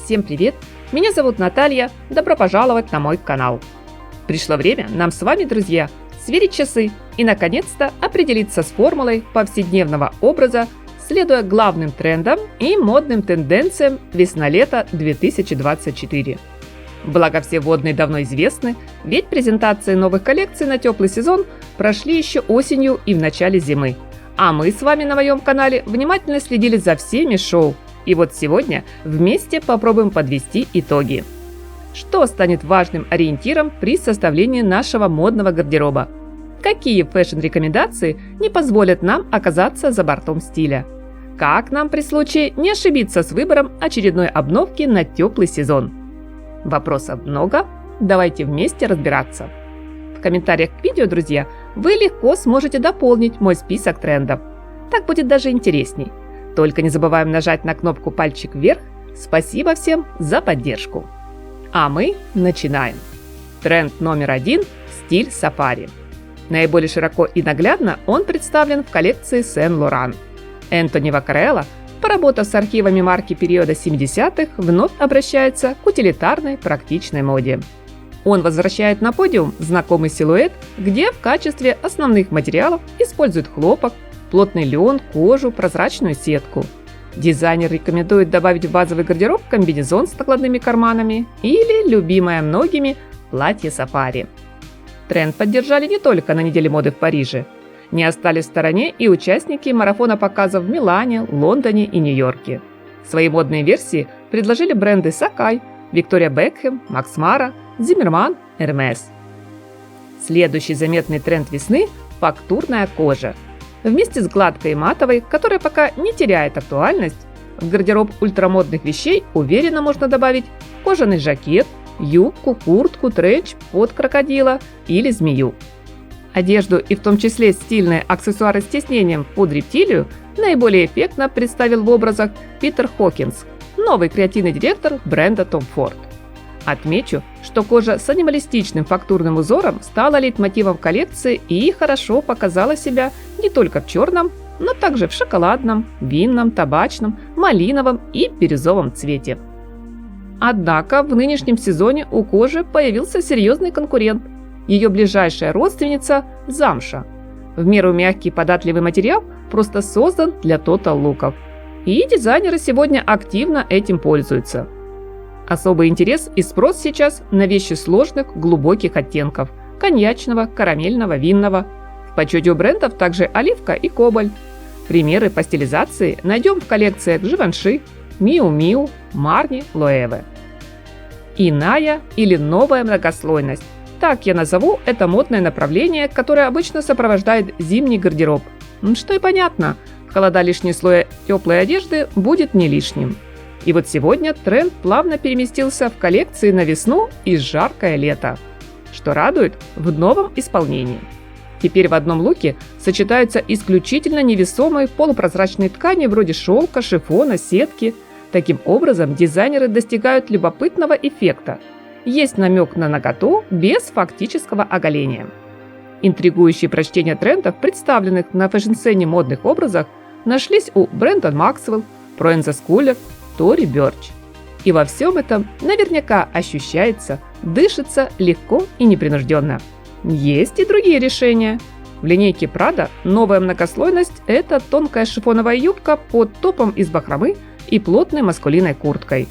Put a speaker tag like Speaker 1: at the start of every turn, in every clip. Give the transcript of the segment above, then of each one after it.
Speaker 1: Всем привет! Меня зовут Наталья, добро пожаловать на мой канал. Пришло время нам с вами, друзья, сверить часы и наконец-то определиться с формулой повседневного образа, следуя главным трендам и модным тенденциям весна-лето 2024. Благо все водные давно известны, ведь презентации новых коллекций на теплый сезон прошли еще осенью и в начале зимы. А мы с вами на моем канале внимательно следили за всеми шоу. И вот сегодня вместе попробуем подвести итоги. Что станет важным ориентиром при составлении нашего модного гардероба? Какие фэшн-рекомендации не позволят нам оказаться за бортом стиля? Как нам при случае не ошибиться с выбором очередной обновки на теплый сезон? Вопросов много, давайте вместе разбираться. В комментариях к видео, друзья, вы легко сможете дополнить мой список трендов. Так будет даже интересней. Только не забываем нажать на кнопку «Пальчик вверх». Спасибо всем за поддержку. А мы начинаем. Тренд номер 1 – стиль сафари. Наиболее широко и наглядно он представлен в коллекции Сен-Лоран. Энтони Ваккарелло, поработав с архивами марки периода 70-х, вновь обращается к утилитарной практичной моде. Он возвращает на подиум знакомый силуэт, где в качестве основных материалов используют хлопок, плотный лен, кожу, прозрачную сетку. Дизайнер рекомендует добавить в базовый гардероб комбинезон с накладными карманами или любимое многими платье сафари. Тренд поддержали не только на неделе моды в Париже. Не остались в стороне и участники марафона показов в Милане, Лондоне и Нью-Йорке. Свои модные версии предложили бренды Sacai, Victoria Beckham, Max Mara, Zimmermann, Hermès. Следующий заметный тренд весны – фактурная кожа. Вместе с гладкой и матовой, которая пока не теряет актуальность, в гардероб ультрамодных вещей уверенно можно добавить кожаный жакет, юбку, куртку, тренч под крокодила или змею. Одежду и в том числе стильные аксессуары с тиснением под рептилию наиболее эффектно представил в образах Питер Хокинс, новый креативный директор бренда Tom Ford. Отмечу, что кожа с анималистичным фактурным узором стала лейтмотивом коллекции и хорошо показала себя не только в черном, но также в шоколадном, винном, табачном, малиновом и бирюзовом цвете. Однако в нынешнем сезоне у кожи появился серьезный конкурент – ее ближайшая родственница – замша. В меру мягкий податливый материал просто создан для тотал-луков. И дизайнеры сегодня активно этим пользуются. Особый интерес и спрос сейчас на вещи сложных, глубоких оттенков – коньячного, карамельного, винного. В почете у брендов также оливка и кобальт. Примеры по стилизации найдем в коллекциях Givenchy, Miu Miu, Marni, Loewe. Иная или новая многослойность. Так я назову это модное направление, которое обычно сопровождает зимний гардероб. Что и понятно, в холода лишний слой теплой одежды будет не лишним. И вот сегодня тренд плавно переместился в коллекции на весну и жаркое лето. Что радует в новом исполнении. Теперь в одном луке сочетаются исключительно невесомые полупрозрачные ткани вроде шелка, шифона, сетки. Таким образом дизайнеры достигают любопытного эффекта. Есть намек на наготу без фактического оголения. Интригующие прочтения трендов, представленных на фэшн-сцене модных образах, нашлись у Брэндон Максвелл, Проэнза Скуллер, Тори Бёрч. И во всем этом наверняка ощущается, дышится легко и непринужденно. Есть и другие решения. В линейке Prada новая многослойность – это тонкая шифоновая юбка под топом из бахромы и плотной маскулиной курткой.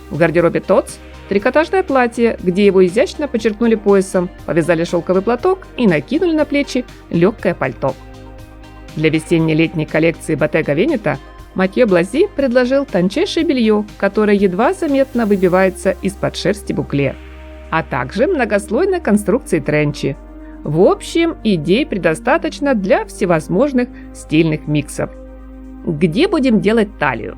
Speaker 1: В гардеробе Tod's трикотажное платье, где его изящно подчеркнули поясом, повязали шелковый платок и накинули на плечи легкое пальто. Для весенне-летней коллекции Bottega Veneta Матье Блази предложил тончайшее белье, которое едва заметно выбивается из-под шерсти букле, а также многослойной конструкции тренчи. В общем, идей предостаточно для всевозможных стильных миксов. Где будем делать талию?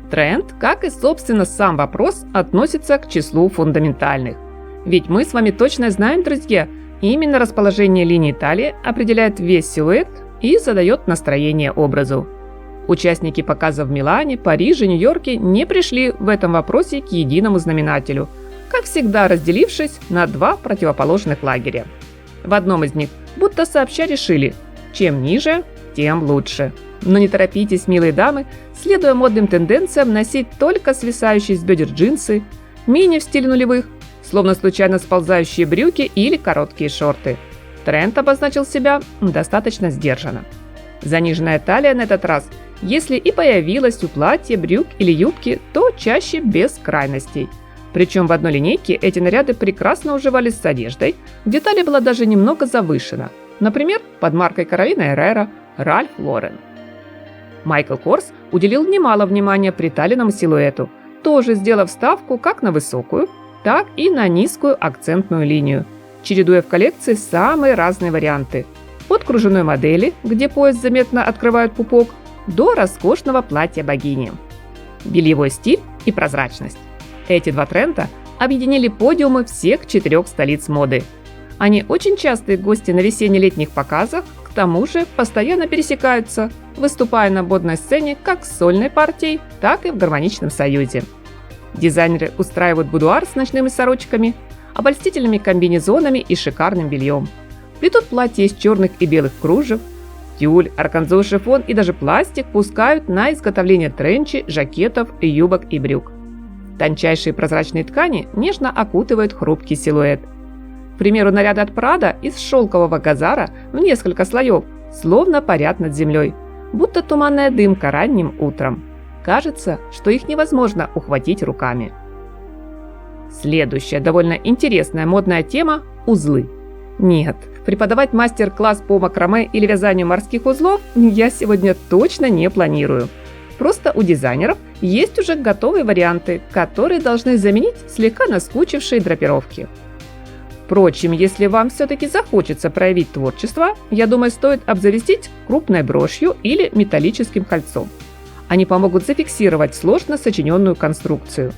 Speaker 1: Тренд, как и, собственно, сам вопрос, относится к числу фундаментальных. Ведь мы с вами точно знаем, друзья, именно расположение линии талии определяет весь силуэт и задает настроение образу. Участники показов в Милане, Париже, Нью-Йорке не пришли в этом вопросе к единому знаменателю, как всегда разделившись на два противоположных лагеря. В одном из них будто сообща решили, чем ниже, тем лучше. Но не торопитесь, милые дамы, следуя модным тенденциям носить только свисающие с бедер джинсы, мини в стиле нулевых, словно случайно сползающие брюки или короткие шорты. Тренд обозначил себя достаточно сдержанно. Заниженная талия на этот раз, если и появилась у платья, брюк или юбки, то чаще без крайностей. Причем в одной линейке эти наряды прекрасно уживались с одеждой, где талия была даже немного завышена. Например, под маркой Каролина Эррера, Ральф Лорен. Майкл Корс уделил немало внимания приталенному силуэту, тоже сделав ставку как на высокую, так и на низкую акцентную линию, чередуя в коллекции самые разные варианты. От кружевной модели, где пояс заметно открывает пупок, до роскошного платья богини. Бельевой стиль и прозрачность. Эти два тренда объединили подиумы всех 4 столиц моды. Они очень частые гости на весенне-летних показах, к тому же постоянно пересекаются, выступая на модной сцене как с сольной партией, так и в гармоничном союзе. Дизайнеры устраивают будуар с ночными сорочками, обольстительными комбинезонами и шикарным бельем. Плетут платья из черных и белых кружев, тюль, органзовый шифон и даже пластик пускают на изготовление тренчи, жакетов, юбок и брюк. Тончайшие прозрачные ткани нежно окутывают хрупкий силуэт. К примеру, наряды от Прада из шелкового газара в несколько слоев словно парят над землей, будто туманная дымка ранним утром. Кажется, что их невозможно ухватить руками. Следующая довольно интересная модная тема – узлы. Нет, преподавать мастер-класс по макраме или вязанию морских узлов я сегодня точно не планирую. Просто у дизайнеров есть уже готовые варианты, которые должны заменить слегка наскучившие драпировки. Впрочем, если вам все-таки захочется проявить творчество, я думаю, стоит обзавестись крупной брошью или металлическим кольцом. Они помогут зафиксировать сложно сочиненную конструкцию.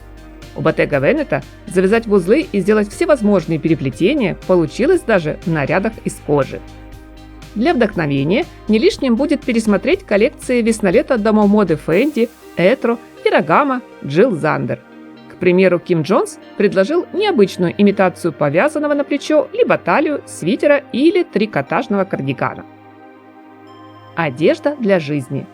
Speaker 1: У Bottega Veneta завязать в узлы и сделать всевозможные переплетения получилось даже в нарядах из кожи. Для вдохновения не лишним будет пересмотреть коллекции весна-лета домов моды Fendi, Etro, Ferragamo, Jill Zander. К примеру, Ким Джонс предложил необычную имитацию повязанного на плечо либо талию, свитера или трикотажного кардигана. Одежда для жизни.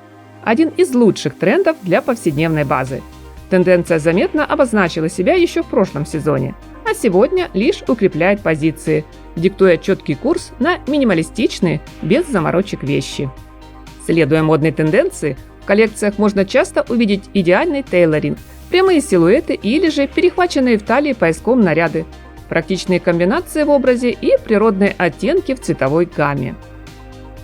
Speaker 1: Один из лучших трендов для повседневной базы. Тенденция заметно обозначила себя еще в прошлом сезоне, а сегодня лишь укрепляет позиции, диктуя четкий курс на минималистичные, без заморочек вещи. Следуя модной тенденции, в коллекциях можно часто увидеть идеальный тейлоринг, прямые силуэты или же перехваченные в талии пояском наряды, практичные комбинации в образе и природные оттенки в цветовой гамме.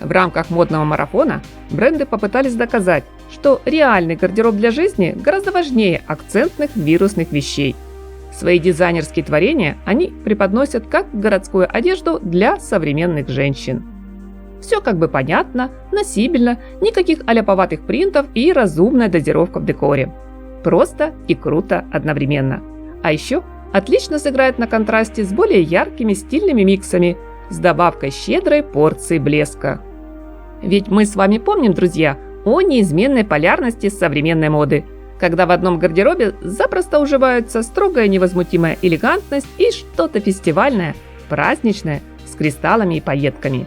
Speaker 1: В рамках модного марафона бренды попытались доказать, что реальный гардероб для жизни гораздо важнее акцентных вирусных вещей. Свои дизайнерские творения они преподносят как городскую одежду для современных женщин. Все как бы понятно, носибельно, никаких аляповатых принтов и разумная дозировка в декоре. Просто и круто одновременно. А еще отлично сыграет на контрасте с более яркими стильными миксами, с добавкой щедрой порции блеска. Ведь мы с вами помним, друзья, о неизменной полярности современной моды, когда в одном гардеробе запросто уживаются строгая невозмутимая элегантность и что-то фестивальное, праздничное, с кристаллами и пайетками.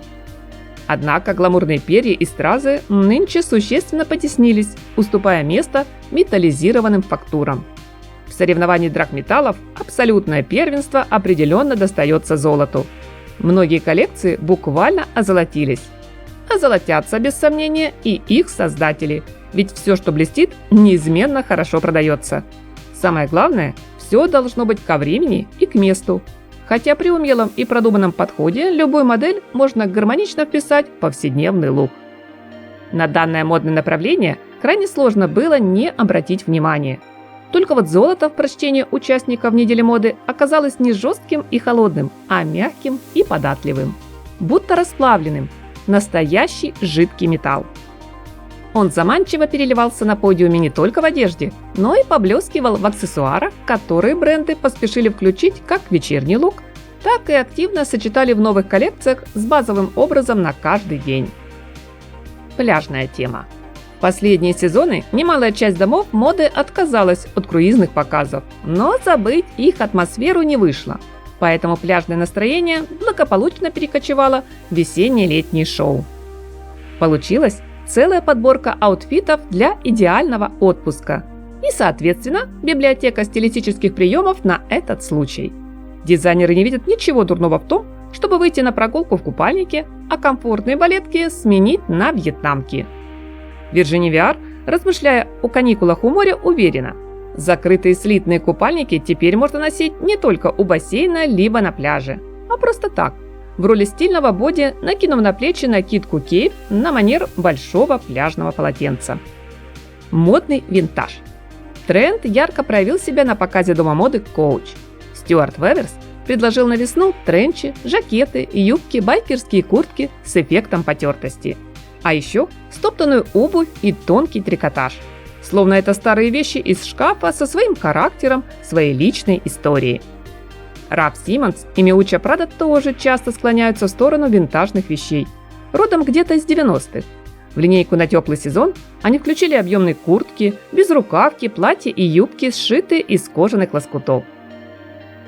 Speaker 1: Однако гламурные перья и стразы нынче существенно потеснились, уступая место металлизированным фактурам. В соревновании драгметаллов абсолютное первенство определенно достается золоту. Многие коллекции буквально озолотились. Озолотятся, без сомнения, и их создатели, ведь все, что блестит, неизменно хорошо продается. Самое главное, все должно быть ко времени и к месту. Хотя при умелом и продуманном подходе любую модель можно гармонично вписать в повседневный лук. На данное модное направление крайне сложно было не обратить внимание. Только вот золото в прочтении участников недели моды оказалось не жестким и холодным, а мягким и податливым. Будто расплавленным. Настоящий жидкий металл. Он заманчиво переливался на подиуме не только в одежде, но и поблескивал в аксессуарах, которые бренды поспешили включить как в вечерний лук, так и активно сочетали в новых коллекциях с базовым образом на каждый день. Пляжная тема. В последние сезоны немалая часть домов моды отказалась от круизных показов, но забыть их атмосферу не вышло. Поэтому пляжное настроение благополучно перекочевало в весеннее-летнее шоу. Получилось целая подборка аутфитов для идеального отпуска. И, соответственно, библиотека стилистических приемов на этот случай. Дизайнеры не видят ничего дурного в том, чтобы выйти на прогулку в купальнике, а комфортные балетки сменить на вьетнамки. Virginia VR, размышляя о каникулах у моря, уверена, закрытые слитные купальники теперь можно носить не только у бассейна, либо на пляже, а просто так, в роли стильного боди, накинув на плечи накидку кейп на манер большого пляжного полотенца. Модный винтаж. Тренд ярко проявил себя на показе дома моды Coach. Стюарт Веверс предложил на весну тренчи, жакеты, юбки, байкерские куртки с эффектом потертости. А еще стоптанную обувь и тонкий трикотаж. Словно это старые вещи из шкафа со своим характером, своей личной историей. Рав Симмонс и Миуччо Прадо тоже часто склоняются в сторону винтажных вещей, родом где-то из 90-х. В линейку на теплый сезон они включили объемные куртки, безрукавки, платья и юбки, сшитые из кожаных лоскутов.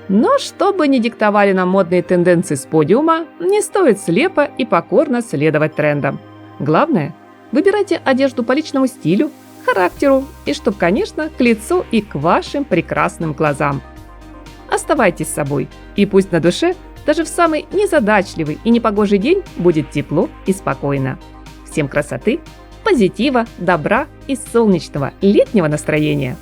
Speaker 1: Но чтобы не диктовали нам модные тенденции с подиума, не стоит слепо и покорно следовать трендам. Главное, выбирайте одежду по личному стилю, характеру и, чтоб, конечно, к лицу и к вашим прекрасным глазам. Оставайтесь собой, и пусть на душе даже в самый незадачливый и непогожий день будет тепло и спокойно. Всем красоты, позитива, добра и солнечного летнего настроения!